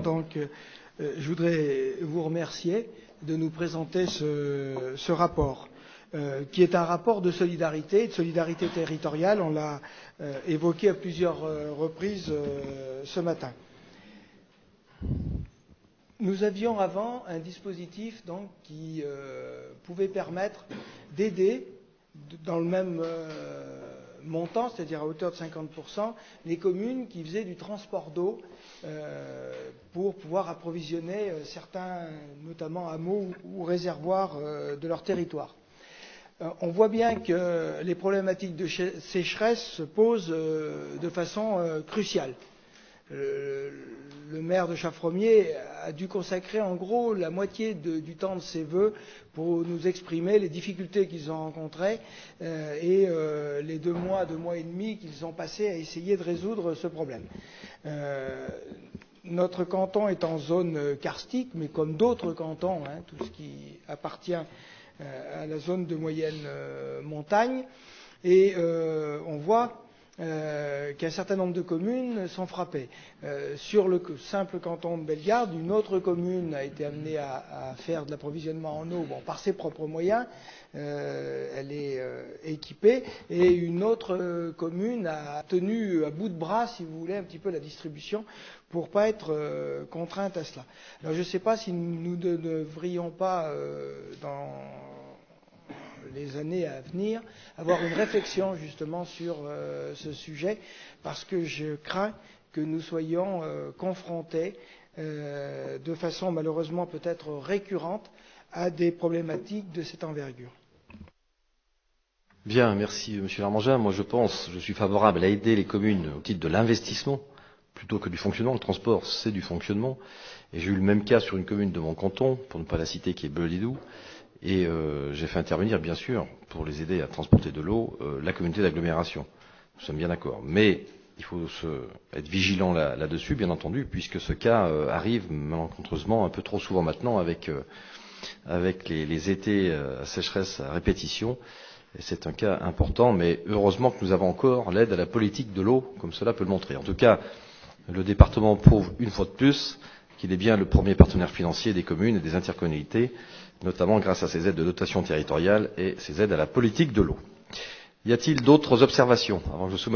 Donc, je voudrais vous remercier de nous présenter ce rapport, qui est un rapport de solidarité territoriale. On l'a évoqué à plusieurs reprises ce matin. Nous avions avant un dispositif donc, qui pouvait permettre d'aider dans le même montant, c'est-à-dire à hauteur de 50%, les communes qui faisaient du transport d'eau pour pouvoir approvisionner certains, notamment hameaux ou réservoirs de leur territoire. On voit bien que les problématiques de sécheresse se posent de façon cruciale. Le maire de Chafromier a dû consacrer en gros la moitié du temps de ses vœux pour nous exprimer les difficultés qu'ils ont rencontrées et les 2 mois et demi qu'ils ont passés à essayer de résoudre ce problème. Notre canton est en zone karstique, mais comme d'autres cantons, tout ce qui appartient à la zone de moyenne montagne, et on voit qu'un certain nombre de communes sont frappées. Sur le simple canton de Bellegarde, une autre commune a été amenée à faire de l'approvisionnement en eau par ses propres moyens. Elle est équipée, et une autre commune a tenu à bout de bras, si vous voulez, un petit peu la distribution pour pas être contrainte à cela. Alors je ne sais pas si nous ne devrions pas, dans les années à venir, avoir une réflexion justement sur ce sujet, parce que je crains que nous soyons confrontés de façon malheureusement peut-être récurrente à des problématiques de cette envergure. Bien, merci Monsieur Larmangin. Moi je suis favorable à aider les communes au titre de l'investissement plutôt que du fonctionnement. Le transport, c'est du fonctionnement. Et j'ai eu le même cas sur une commune de mon canton, pour ne pas la citer, qui est Beulidou. Et j'ai fait intervenir, bien sûr, pour les aider à transporter de l'eau, la communauté d'agglomération. Nous sommes bien d'accord. Mais il faut être vigilant là-dessus, bien entendu, puisque ce cas arrive malencontreusement un peu trop souvent maintenant avec les étés à sécheresse à répétition. Et c'est un cas important, mais heureusement que nous avons encore l'aide à la politique de l'eau, comme cela peut le montrer. En tout cas, le département prouve une fois de plus qu'il est bien le premier partenaire financier des communes et des intercommunalités, notamment grâce à ses aides de dotation territoriale et ses aides à la politique de l'eau. Y a-t-il d'autres observations avant que je soumette